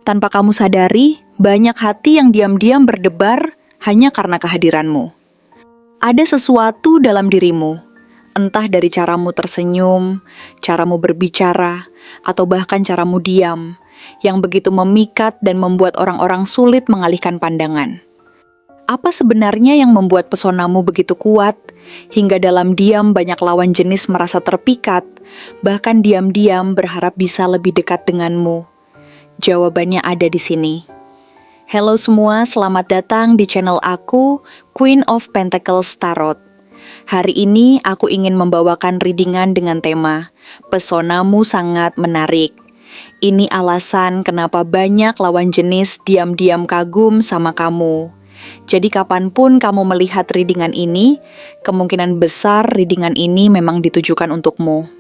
Tanpa kamu sadari, banyak hati yang diam-diam berdebar hanya karena kehadiranmu. Ada sesuatu dalam dirimu, entah dari caramu tersenyum, caramu berbicara, atau bahkan caramu diam, yang begitu memikat dan membuat orang-orang sulit mengalihkan pandangan. Apa sebenarnya yang membuat pesonamu begitu kuat, hingga dalam diam banyak lawan jenis merasa terpikat, bahkan diam-diam berharap bisa lebih dekat denganmu? Jawabannya ada di sini. Halo semua, selamat datang di channel aku, Queen of Pentacles Tarot. Hari ini aku ingin membawakan readingan dengan tema Pesonamu Sangat Menarik. Ini alasan kenapa banyak lawan jenis diam-diam kagum sama kamu. Jadi kapanpun kamu melihat readingan ini, kemungkinan besar readingan ini memang ditujukan untukmu.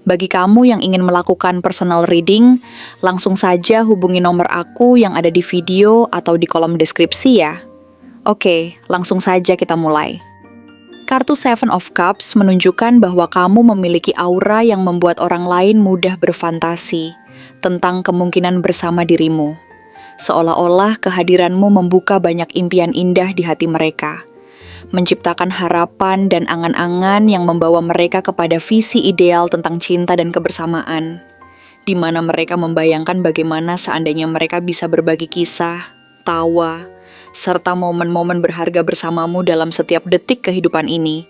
Bagi kamu yang ingin melakukan personal reading, langsung saja hubungi nomor aku yang ada di video atau di kolom deskripsi ya. Oke, langsung saja kita mulai. Kartu Seven of Cups menunjukkan bahwa kamu memiliki aura yang membuat orang lain mudah berfantasi tentang kemungkinan bersama dirimu. Seolah-olah kehadiranmu membuka banyak impian indah di hati mereka, menciptakan harapan dan angan-angan yang membawa mereka kepada visi ideal tentang cinta dan kebersamaan, di mana mereka membayangkan bagaimana seandainya mereka bisa berbagi kisah, tawa, serta momen-momen berharga bersamamu dalam setiap detik kehidupan ini,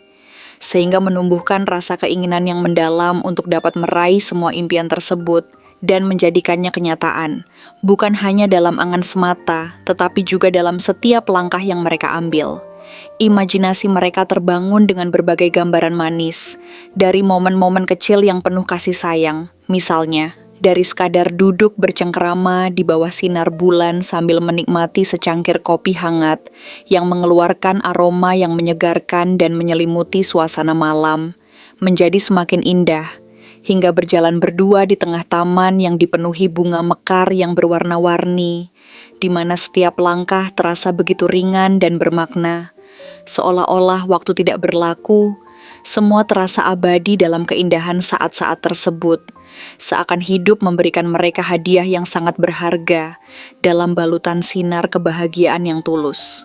sehingga menumbuhkan rasa keinginan yang mendalam untuk dapat meraih semua impian tersebut dan menjadikannya kenyataan, bukan hanya dalam angan semata, tetapi juga dalam setiap langkah yang mereka ambil. Imajinasi mereka terbangun dengan berbagai gambaran manis, dari momen-momen kecil yang penuh kasih sayang. Misalnya, dari sekadar duduk bercengkerama di bawah sinar bulan sambil menikmati secangkir kopi hangat yang mengeluarkan aroma yang menyegarkan dan menyelimuti suasana malam, menjadi semakin indah, hingga berjalan berdua di tengah taman yang dipenuhi bunga mekar yang berwarna-warni, di mana setiap langkah terasa begitu ringan dan bermakna. Seolah-olah waktu tidak berlaku, semua terasa abadi dalam keindahan saat-saat tersebut, seakan hidup memberikan mereka hadiah yang sangat berharga dalam balutan sinar kebahagiaan yang tulus.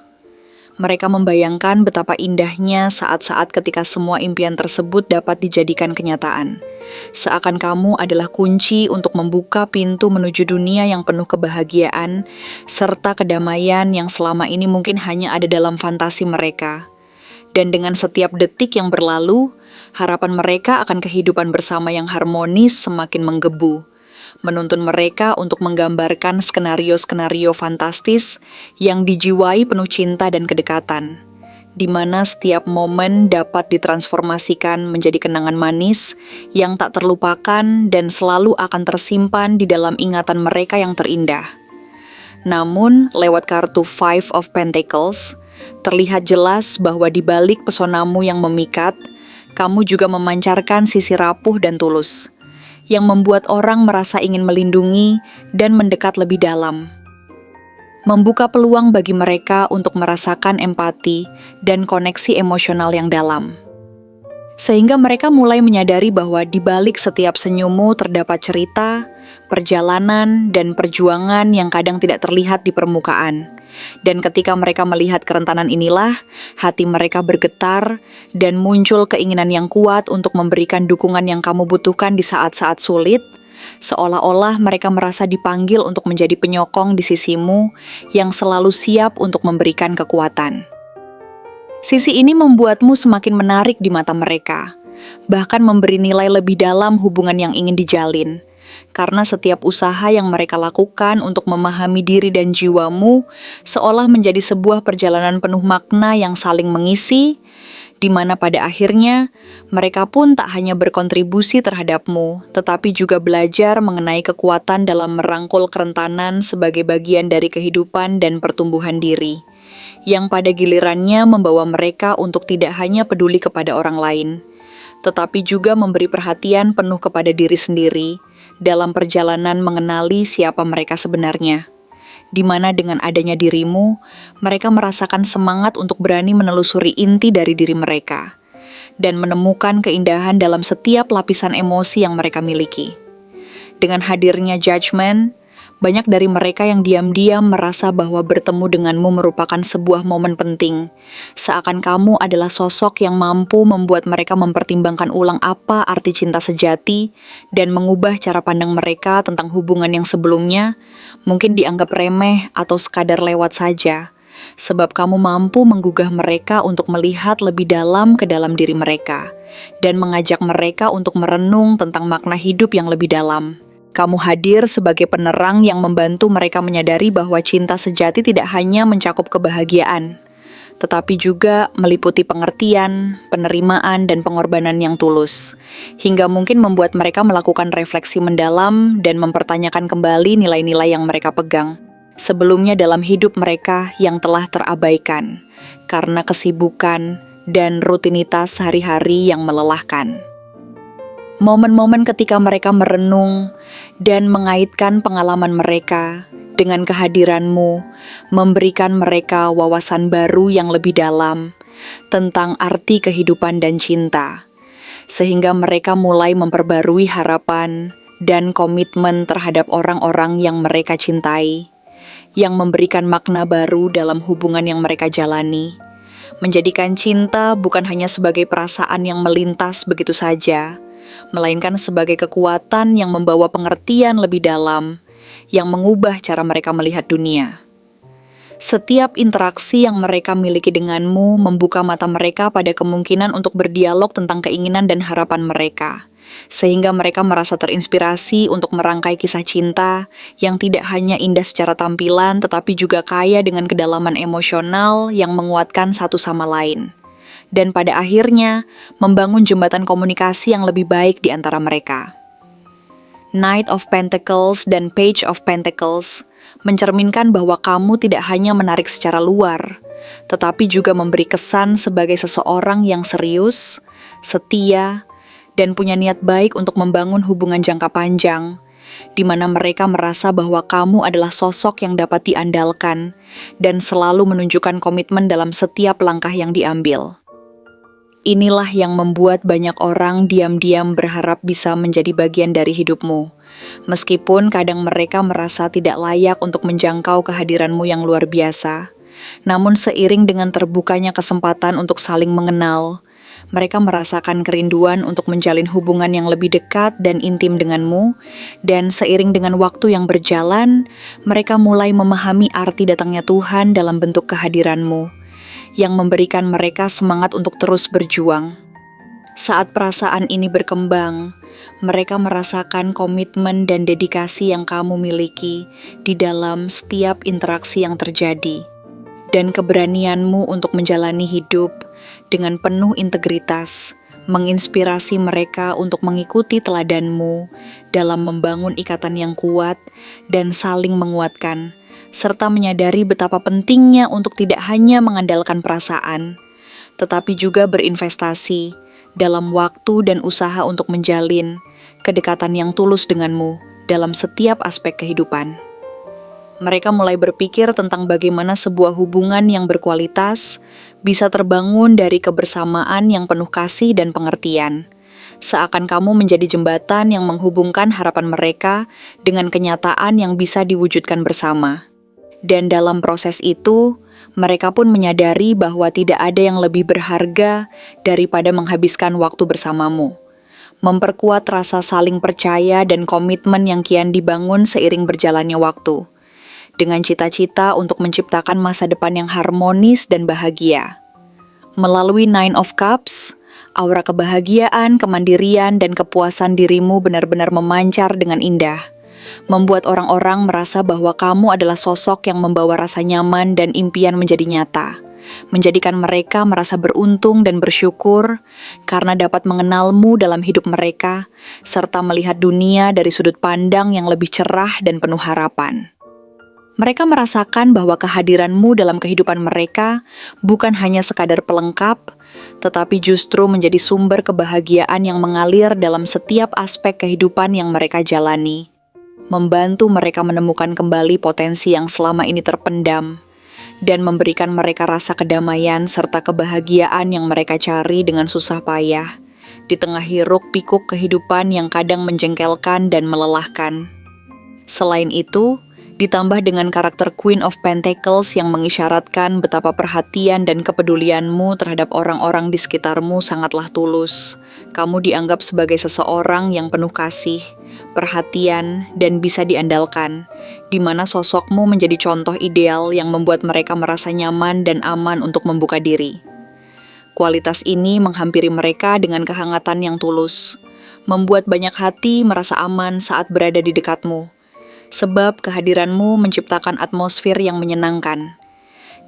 Mereka membayangkan betapa indahnya saat-saat ketika semua impian tersebut dapat dijadikan kenyataan. Seakan kamu adalah kunci untuk membuka pintu menuju dunia yang penuh kebahagiaan, serta kedamaian yang selama ini mungkin hanya ada dalam fantasi mereka. Dan dengan setiap detik yang berlalu, harapan mereka akan kehidupan bersama yang harmonis semakin menggebu, menuntun mereka untuk menggambarkan skenario-skenario fantastis yang dijiwai penuh cinta dan kedekatan, di mana setiap momen dapat ditransformasikan menjadi kenangan manis yang tak terlupakan dan selalu akan tersimpan di dalam ingatan mereka yang terindah. Namun, lewat kartu Five of Pentacles, terlihat jelas bahwa di balik pesonamu yang memikat, kamu juga memancarkan sisi rapuh dan tulus, yang membuat orang merasa ingin melindungi dan mendekat lebih dalam. Membuka peluang bagi mereka untuk merasakan empati dan koneksi emosional yang dalam. Sehingga mereka mulai menyadari bahwa di balik setiap senyummu terdapat cerita, perjalanan, dan perjuangan yang kadang tidak terlihat di permukaan. Dan ketika mereka melihat kerentanan inilah, hati mereka bergetar dan muncul keinginan yang kuat untuk memberikan dukungan yang kamu butuhkan di saat-saat sulit, seolah-olah mereka merasa dipanggil untuk menjadi penyokong di sisimu yang selalu siap untuk memberikan kekuatan. Sisi ini membuatmu semakin menarik di mata mereka, bahkan memberi nilai lebih dalam hubungan yang ingin dijalin. Karena setiap usaha yang mereka lakukan untuk memahami diri dan jiwamu seolah menjadi sebuah perjalanan penuh makna yang saling mengisi, di mana pada akhirnya mereka pun tak hanya berkontribusi terhadapmu, tetapi juga belajar mengenai kekuatan dalam merangkul kerentanan sebagai bagian dari kehidupan dan pertumbuhan diri, yang pada gilirannya membawa mereka untuk tidak hanya peduli kepada orang lain, tetapi juga memberi perhatian penuh kepada diri sendiri dalam perjalanan mengenali siapa mereka sebenarnya, di mana dengan adanya dirimu, mereka merasakan semangat untuk berani menelusuri inti dari diri mereka, dan menemukan keindahan dalam setiap lapisan emosi yang mereka miliki. Dengan hadirnya judgment, Banyak dari mereka yang diam-diam merasa bahwa bertemu denganmu merupakan sebuah momen penting, seakan kamu adalah sosok yang mampu membuat mereka mempertimbangkan ulang apa arti cinta sejati dan mengubah cara pandang mereka tentang hubungan yang sebelumnya mungkin dianggap remeh atau sekadar lewat saja, sebab kamu mampu menggugah mereka untuk melihat lebih dalam ke dalam diri mereka dan mengajak mereka untuk merenung tentang makna hidup yang lebih dalam. Kamu hadir sebagai penerang yang membantu mereka menyadari bahwa cinta sejati tidak hanya mencakup kebahagiaan, tetapi juga meliputi pengertian, penerimaan, dan pengorbanan yang tulus, hingga mungkin membuat mereka melakukan refleksi mendalam dan mempertanyakan kembali nilai-nilai yang mereka pegang sebelumnya dalam hidup mereka yang telah terabaikan karena kesibukan dan rutinitas sehari-hari yang melelahkan. Momen-momen ketika mereka merenung dan mengaitkan pengalaman mereka dengan kehadiranmu, memberikan mereka wawasan baru yang lebih dalam tentang arti kehidupan dan cinta, sehingga mereka mulai memperbarui harapan dan komitmen terhadap orang-orang yang mereka cintai, yang memberikan makna baru dalam hubungan yang mereka jalani, menjadikan cinta bukan hanya sebagai perasaan yang melintas begitu saja, melainkan sebagai kekuatan yang membawa pengertian lebih dalam, yang mengubah cara mereka melihat dunia. Setiap interaksi yang mereka miliki denganmu membuka mata mereka pada kemungkinan untuk berdialog tentang keinginan dan harapan mereka, sehingga mereka merasa terinspirasi untuk merangkai kisah cinta yang tidak hanya indah secara tampilan, tetapi juga kaya dengan kedalaman emosional yang menguatkan satu sama lain. Dan pada akhirnya, membangun jembatan komunikasi yang lebih baik di antara mereka. Knight of Pentacles dan Page of Pentacles mencerminkan bahwa kamu tidak hanya menarik secara luar, tetapi juga memberi kesan sebagai seseorang yang serius, setia, dan punya niat baik untuk membangun hubungan jangka panjang, di mana mereka merasa bahwa kamu adalah sosok yang dapat diandalkan dan selalu menunjukkan komitmen dalam setiap langkah yang diambil. Inilah yang membuat banyak orang diam-diam berharap bisa menjadi bagian dari hidupmu, meskipun kadang mereka merasa tidak layak untuk menjangkau kehadiranmu yang luar biasa. Namun seiring dengan terbukanya kesempatan untuk saling mengenal, mereka merasakan kerinduan untuk menjalin hubungan yang lebih dekat dan intim denganmu, dan seiring dengan waktu yang berjalan, mereka mulai memahami arti datangnya Tuhan dalam bentuk kehadiranmu, yang memberikan mereka semangat untuk terus berjuang. Saat perasaan ini berkembang, mereka merasakan komitmen dan dedikasi yang kamu miliki di dalam setiap interaksi yang terjadi, dan keberanianmu untuk menjalani hidup dengan penuh integritas, menginspirasi mereka untuk mengikuti teladanmu dalam membangun ikatan yang kuat dan saling menguatkan, serta menyadari betapa pentingnya untuk tidak hanya mengandalkan perasaan, tetapi juga berinvestasi dalam waktu dan usaha untuk menjalin kedekatan yang tulus denganmu dalam setiap aspek kehidupan. Mereka mulai berpikir tentang bagaimana sebuah hubungan yang berkualitas bisa terbangun dari kebersamaan yang penuh kasih dan pengertian, seakan kamu menjadi jembatan yang menghubungkan harapan mereka dengan kenyataan yang bisa diwujudkan bersama. Dan dalam proses itu, mereka pun menyadari bahwa tidak ada yang lebih berharga daripada menghabiskan waktu bersamamu, memperkuat rasa saling percaya dan komitmen yang kian dibangun seiring berjalannya waktu, dengan cita-cita untuk menciptakan masa depan yang harmonis dan bahagia. Melalui Nine of Cups, aura kebahagiaan, kemandirian, dan kepuasan dirimu benar-benar memancar dengan indah, membuat orang-orang merasa bahwa kamu adalah sosok yang membawa rasa nyaman dan impian menjadi nyata, menjadikan mereka merasa beruntung dan bersyukur karena dapat mengenalmu dalam hidup mereka, serta melihat dunia dari sudut pandang yang lebih cerah dan penuh harapan. Mereka merasakan bahwa kehadiranmu dalam kehidupan mereka bukan hanya sekadar pelengkap, tetapi justru menjadi sumber kebahagiaan yang mengalir dalam setiap aspek kehidupan yang mereka jalani, membantu mereka menemukan kembali potensi yang selama ini terpendam, dan memberikan mereka rasa kedamaian serta kebahagiaan yang mereka cari dengan susah payah, di tengah hiruk-pikuk kehidupan yang kadang menjengkelkan dan melelahkan. Selain itu, Ditambah dengan karakter Queen of Pentacles yang mengisyaratkan betapa perhatian dan kepedulianmu terhadap orang-orang di sekitarmu sangatlah tulus. Kamu dianggap sebagai seseorang yang penuh kasih, perhatian, dan bisa diandalkan, di mana sosokmu menjadi contoh ideal yang membuat mereka merasa nyaman dan aman untuk membuka diri. Kualitas ini menghampiri mereka dengan kehangatan yang tulus, membuat banyak hati merasa aman saat berada di dekatmu. Sebab kehadiranmu menciptakan atmosfer yang menyenangkan,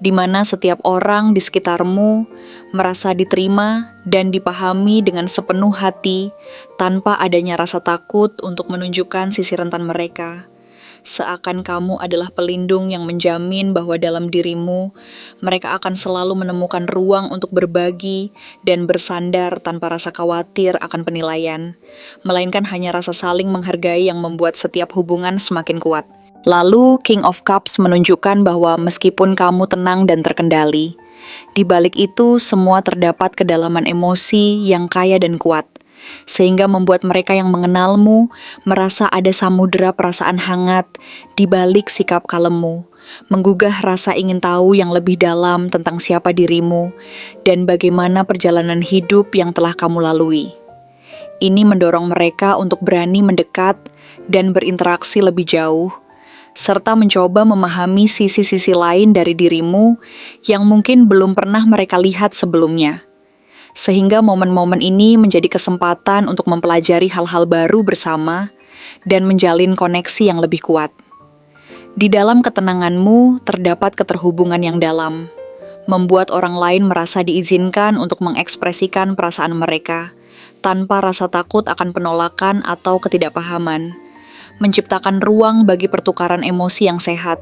di mana setiap orang di sekitarmu merasa diterima dan dipahami dengan sepenuh hati tanpa adanya rasa takut untuk menunjukkan sisi rentan mereka. Seakan kamu adalah pelindung yang menjamin bahwa dalam dirimu, mereka akan selalu menemukan ruang untuk berbagi dan bersandar tanpa rasa khawatir akan penilaian, melainkan hanya rasa saling menghargai yang membuat setiap hubungan semakin kuat. Lalu, King of Cups menunjukkan bahwa meskipun kamu tenang dan terkendali, di balik itu semua terdapat kedalaman emosi yang kaya dan kuat, sehingga membuat mereka yang mengenalmu merasa ada samudera perasaan hangat di balik sikap kalemmu, menggugah rasa ingin tahu yang lebih dalam tentang siapa dirimu dan bagaimana perjalanan hidup yang telah kamu lalui. Ini mendorong mereka untuk berani mendekat dan berinteraksi lebih jauh, serta mencoba memahami sisi-sisi lain dari dirimu yang mungkin belum pernah mereka lihat sebelumnya. Sehingga momen-momen ini menjadi kesempatan untuk mempelajari hal-hal baru bersama dan menjalin koneksi yang lebih kuat. Di dalam ketenanganmu terdapat keterhubungan yang dalam, membuat orang lain merasa diizinkan untuk mengekspresikan perasaan mereka tanpa rasa takut akan penolakan atau ketidakpahaman, menciptakan ruang bagi pertukaran emosi yang sehat,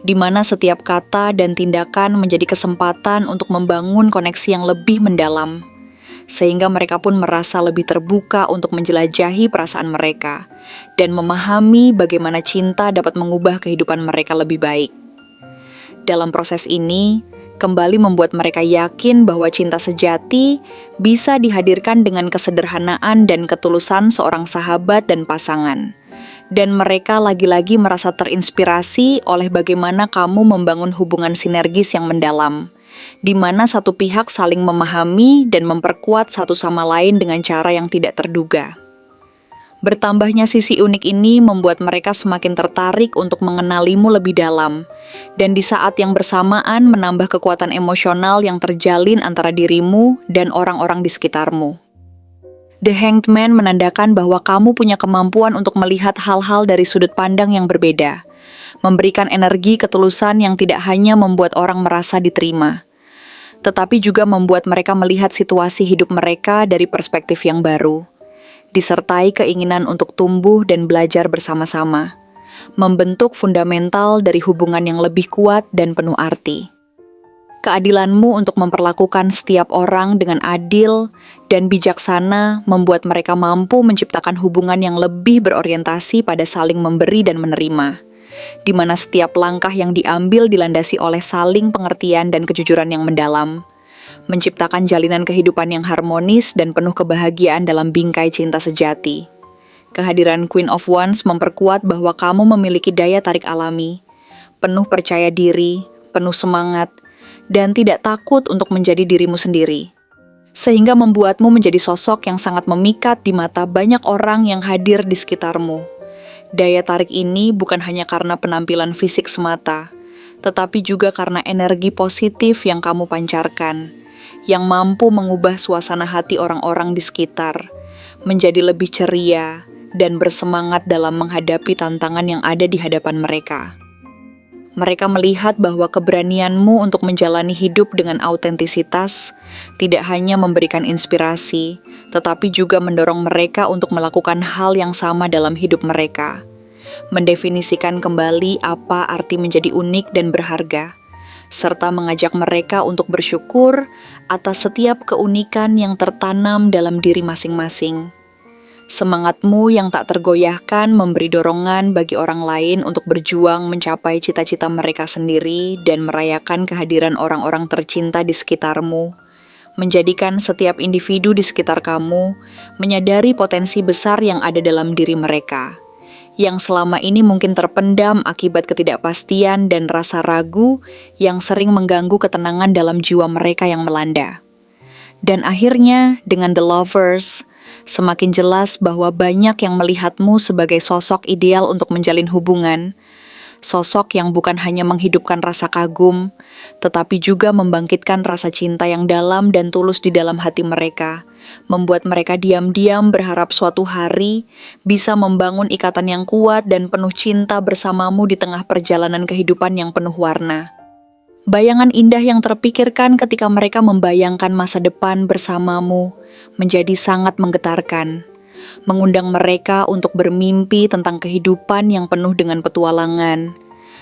di mana setiap kata dan tindakan menjadi kesempatan untuk membangun koneksi yang lebih mendalam, sehingga mereka pun merasa lebih terbuka untuk menjelajahi perasaan mereka dan memahami bagaimana cinta dapat mengubah kehidupan mereka lebih baik. Dalam proses ini, kembali membuat mereka yakin bahwa cinta sejati bisa dihadirkan dengan kesederhanaan dan ketulusan seorang sahabat dan pasangan. Dan mereka lagi-lagi merasa terinspirasi oleh bagaimana kamu membangun hubungan sinergis yang mendalam, di mana satu pihak saling memahami dan memperkuat satu sama lain dengan cara yang tidak terduga. Bertambahnya sisi unik ini membuat mereka semakin tertarik untuk mengenalimu lebih dalam, dan di saat yang bersamaan menambah kekuatan emosional yang terjalin antara dirimu dan orang-orang di sekitarmu. The Hanged Man menandakan bahwa kamu punya kemampuan untuk melihat hal-hal dari sudut pandang yang berbeda, memberikan energi ketulusan yang tidak hanya membuat orang merasa diterima, tetapi juga membuat mereka melihat situasi hidup mereka dari perspektif yang baru, disertai keinginan untuk tumbuh dan belajar bersama-sama, membentuk fundamental dari hubungan yang lebih kuat dan penuh arti. Keadilanmu untuk memperlakukan setiap orang dengan adil dan bijaksana membuat mereka mampu menciptakan hubungan yang lebih berorientasi pada saling memberi dan menerima, di mana setiap langkah yang diambil dilandasi oleh saling pengertian dan kejujuran yang mendalam, menciptakan jalinan kehidupan yang harmonis dan penuh kebahagiaan dalam bingkai cinta sejati. Kehadiran Queen of Wands memperkuat bahwa kamu memiliki daya tarik alami, penuh percaya diri, penuh semangat, dan tidak takut untuk menjadi dirimu sendiri, sehingga membuatmu menjadi sosok yang sangat memikat di mata banyak orang yang hadir di sekitarmu. Daya tarik ini bukan hanya karena penampilan fisik semata, tetapi juga karena energi positif yang kamu pancarkan, yang mampu mengubah suasana hati orang-orang di sekitar, menjadi lebih ceria dan bersemangat dalam menghadapi tantangan yang ada di hadapan mereka. Mereka melihat bahwa keberanianmu untuk menjalani hidup dengan autentisitas tidak hanya memberikan inspirasi, tetapi juga mendorong mereka untuk melakukan hal yang sama dalam hidup mereka, mendefinisikan kembali apa arti menjadi unik dan berharga, serta mengajak mereka untuk bersyukur atas setiap keunikan yang tertanam dalam diri masing-masing. Semangatmu yang tak tergoyahkan memberi dorongan bagi orang lain untuk berjuang mencapai cita-cita mereka sendiri dan merayakan kehadiran orang-orang tercinta di sekitarmu, menjadikan setiap individu di sekitar kamu menyadari potensi besar yang ada dalam diri mereka, yang selama ini mungkin terpendam akibat ketidakpastian dan rasa ragu yang sering mengganggu ketenangan dalam jiwa mereka yang melanda. Dan akhirnya, dengan The Lovers, semakin jelas bahwa banyak yang melihatmu sebagai sosok ideal untuk menjalin hubungan, sosok yang bukan hanya menghidupkan rasa kagum, tetapi juga membangkitkan rasa cinta yang dalam dan tulus di dalam hati mereka, membuat mereka diam-diam berharap suatu hari bisa membangun ikatan yang kuat dan penuh cinta bersamamu di tengah perjalanan kehidupan yang penuh warna. Bayangan indah yang terpikirkan ketika mereka membayangkan masa depan bersamamu menjadi sangat menggetarkan, mengundang mereka untuk bermimpi tentang kehidupan yang penuh dengan petualangan,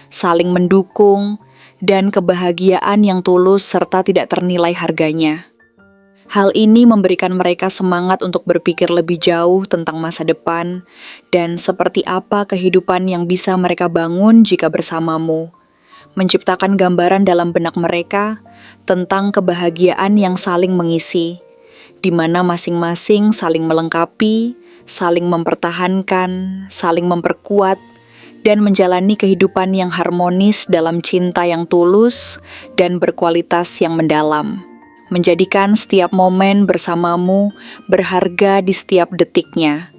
saling mendukung, dan kebahagiaan yang tulus serta tidak ternilai harganya. Hal ini memberikan mereka semangat untuk berpikir lebih jauh tentang masa depan dan seperti apa kehidupan yang bisa mereka bangun jika bersamamu, menciptakan gambaran dalam benak mereka tentang kebahagiaan yang saling mengisi, di mana masing-masing saling melengkapi, saling mempertahankan, saling memperkuat, dan menjalani kehidupan yang harmonis dalam cinta yang tulus dan berkualitas yang mendalam, menjadikan setiap momen bersamamu berharga di setiap detiknya,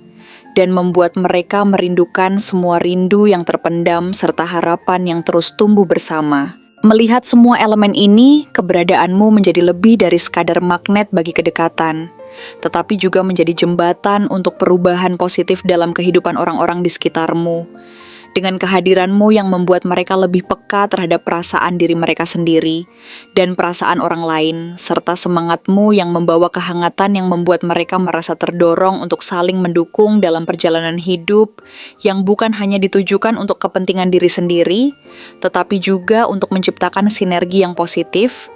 dan membuat mereka merindukan semua rindu yang terpendam serta harapan yang terus tumbuh bersama. Melihat semua elemen ini, keberadaanmu menjadi lebih dari sekadar magnet bagi kedekatan, tetapi juga menjadi jembatan untuk perubahan positif dalam kehidupan orang-orang di sekitarmu. Dengan kehadiranmu yang membuat mereka lebih peka terhadap perasaan diri mereka sendiri dan perasaan orang lain, serta semangatmu yang membawa kehangatan yang membuat mereka merasa terdorong untuk saling mendukung dalam perjalanan hidup yang bukan hanya ditujukan untuk kepentingan diri sendiri, tetapi juga untuk menciptakan sinergi yang positif,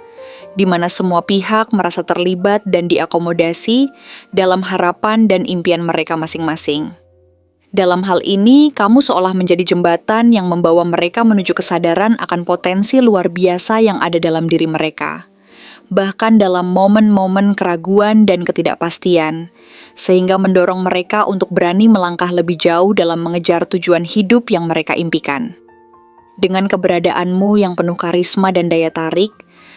di mana semua pihak merasa terlibat dan diakomodasi dalam harapan dan impian mereka masing-masing. Dalam hal ini, kamu seolah menjadi jembatan yang membawa mereka menuju kesadaran akan potensi luar biasa yang ada dalam diri mereka, bahkan dalam momen-momen keraguan dan ketidakpastian, sehingga mendorong mereka untuk berani melangkah lebih jauh dalam mengejar tujuan hidup yang mereka impikan. Dengan keberadaanmu yang penuh karisma dan daya tarik,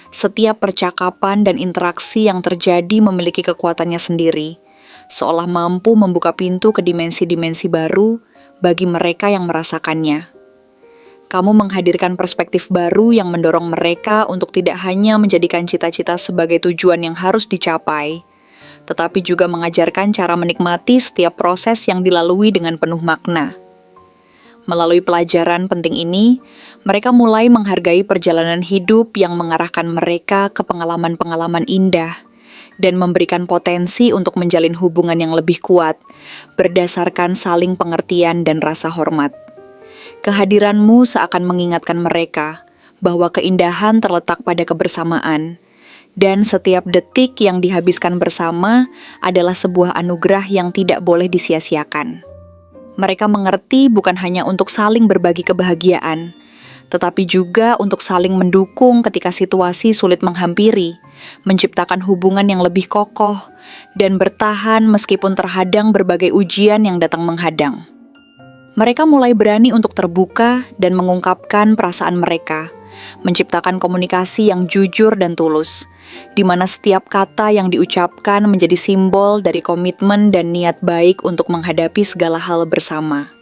setiap percakapan dan interaksi yang terjadi memiliki kekuatannya sendiri, seolah mampu membuka pintu ke dimensi-dimensi baru bagi mereka yang merasakannya. Kamu menghadirkan perspektif baru yang mendorong mereka untuk tidak hanya menjadikan cita-cita sebagai tujuan yang harus dicapai, tetapi juga mengajarkan cara menikmati setiap proses yang dilalui dengan penuh makna. Melalui pelajaran penting ini, mereka mulai menghargai perjalanan hidup yang mengarahkan mereka ke pengalaman-pengalaman indah, dan memberikan potensi untuk menjalin hubungan yang lebih kuat, berdasarkan saling pengertian dan rasa hormat. Kehadiranmu seakan mengingatkan mereka bahwa keindahan terletak pada kebersamaan, dan setiap detik yang dihabiskan bersama adalah sebuah anugerah yang tidak boleh disia-siakan. Mereka mengerti bukan hanya untuk saling berbagi kebahagiaan, tetapi juga untuk saling mendukung ketika situasi sulit menghampiri, menciptakan hubungan yang lebih kokoh, dan bertahan meskipun terhadang berbagai ujian yang datang menghadang. Mereka mulai berani untuk terbuka dan mengungkapkan perasaan mereka, menciptakan komunikasi yang jujur dan tulus, di mana setiap kata yang diucapkan menjadi simbol dari komitmen dan niat baik untuk menghadapi segala hal bersama.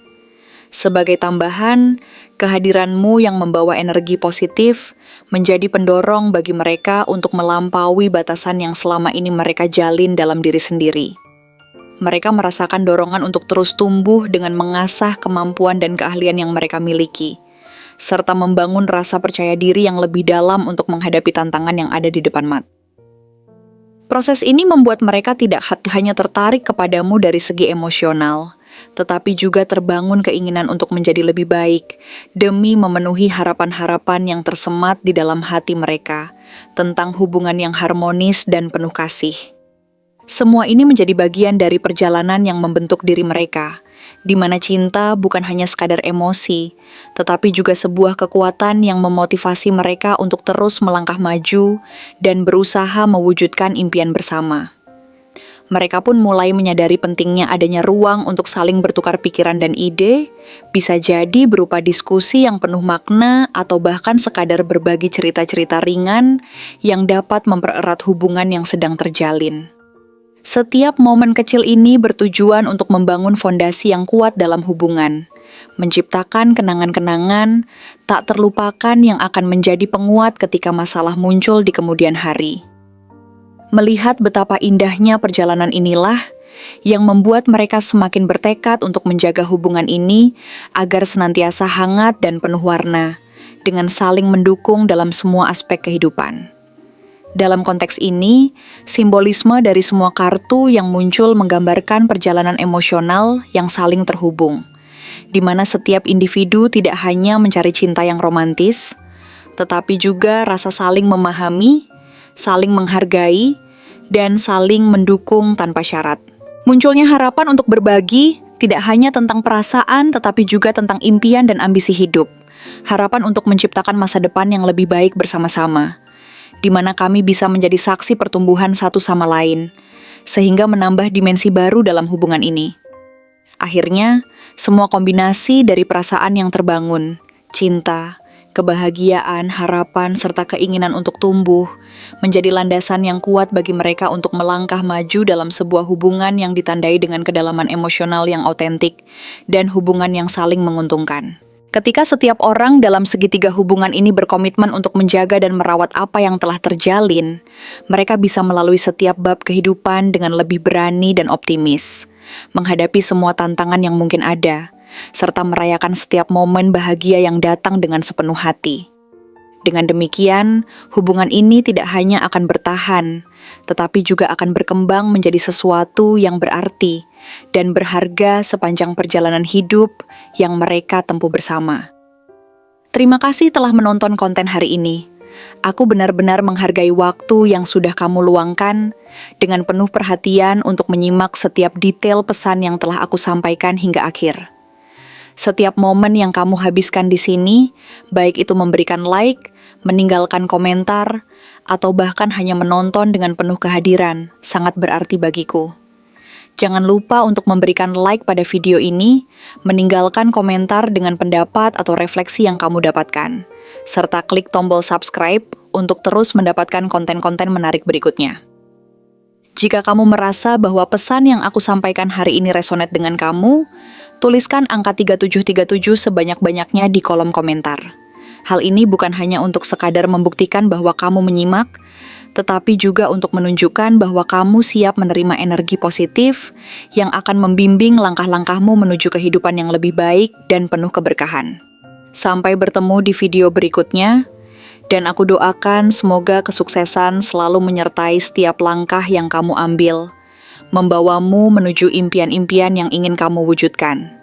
Sebagai tambahan, kehadiranmu yang membawa energi positif menjadi pendorong bagi mereka untuk melampaui batasan yang selama ini mereka jalin dalam diri sendiri. Mereka merasakan dorongan untuk terus tumbuh dengan mengasah kemampuan dan keahlian yang mereka miliki, serta membangun rasa percaya diri yang lebih dalam untuk menghadapi tantangan yang ada di depan mata. Proses ini membuat mereka tidak hanya tertarik kepadamu dari segi emosional, tetapi juga terbangun keinginan untuk menjadi lebih baik demi memenuhi harapan-harapan yang tersemat di dalam hati mereka tentang hubungan yang harmonis dan penuh kasih. Semua ini menjadi bagian dari perjalanan yang membentuk diri mereka, di mana cinta bukan hanya sekadar emosi, tetapi juga sebuah kekuatan yang memotivasi mereka untuk terus melangkah maju dan berusaha mewujudkan impian bersama. Mereka pun mulai menyadari pentingnya adanya ruang untuk saling bertukar pikiran dan ide, bisa jadi berupa diskusi yang penuh makna atau bahkan sekadar berbagi cerita-cerita ringan yang dapat mempererat hubungan yang sedang terjalin. Setiap momen kecil ini bertujuan untuk membangun fondasi yang kuat dalam hubungan, menciptakan kenangan-kenangan tak terlupakan yang akan menjadi penguat ketika masalah muncul di kemudian hari. Melihat betapa indahnya perjalanan inilah yang membuat mereka semakin bertekad untuk menjaga hubungan ini agar senantiasa hangat dan penuh warna, dengan saling mendukung dalam semua aspek kehidupan. Dalam konteks ini, simbolisme dari semua kartu yang muncul menggambarkan perjalanan emosional yang saling terhubung, di mana setiap individu tidak hanya mencari cinta yang romantis, tetapi juga rasa saling memahami, saling menghargai, dan saling mendukung tanpa syarat. Munculnya harapan untuk berbagi tidak hanya tentang perasaan, tetapi juga tentang impian dan ambisi hidup. Harapan untuk menciptakan masa depan yang lebih baik bersama-sama, di mana kami bisa menjadi saksi pertumbuhan satu sama lain, sehingga menambah dimensi baru dalam hubungan ini. Akhirnya, semua kombinasi dari perasaan yang terbangun, cinta, kebahagiaan, harapan, serta keinginan untuk tumbuh, menjadi landasan yang kuat bagi mereka untuk melangkah maju dalam sebuah hubungan yang ditandai dengan kedalaman emosional yang autentik dan hubungan yang saling menguntungkan. Ketika setiap orang dalam segitiga hubungan ini berkomitmen untuk menjaga dan merawat apa yang telah terjalin, mereka bisa melalui setiap bab kehidupan dengan lebih berani dan optimis, menghadapi semua tantangan yang mungkin ada, serta merayakan setiap momen bahagia yang datang dengan sepenuh hati. Dengan demikian, hubungan ini tidak hanya akan bertahan, tetapi juga akan berkembang menjadi sesuatu yang berarti dan berharga sepanjang perjalanan hidup yang mereka tempuh bersama. Terima kasih telah menonton konten hari ini. Aku benar-benar menghargai waktu yang sudah kamu luangkan dengan penuh perhatian untuk menyimak setiap detail pesan yang telah aku sampaikan hingga akhir. Setiap momen yang kamu habiskan di sini, baik itu memberikan like, meninggalkan komentar, atau bahkan hanya menonton dengan penuh kehadiran, sangat berarti bagiku. Jangan lupa untuk memberikan like pada video ini, meninggalkan komentar dengan pendapat atau refleksi yang kamu dapatkan, serta klik tombol subscribe untuk terus mendapatkan konten-konten menarik berikutnya. Jika kamu merasa bahwa pesan yang aku sampaikan hari ini resonate dengan kamu, tuliskan angka 3737 sebanyak-banyaknya di kolom komentar. Hal ini bukan hanya untuk sekadar membuktikan bahwa kamu menyimak, tetapi juga untuk menunjukkan bahwa kamu siap menerima energi positif yang akan membimbing langkah-langkahmu menuju kehidupan yang lebih baik dan penuh keberkahan. Sampai bertemu di video berikutnya, dan aku doakan semoga kesuksesan selalu menyertai setiap langkah yang kamu ambil, membawamu menuju impian-impian yang ingin kamu wujudkan.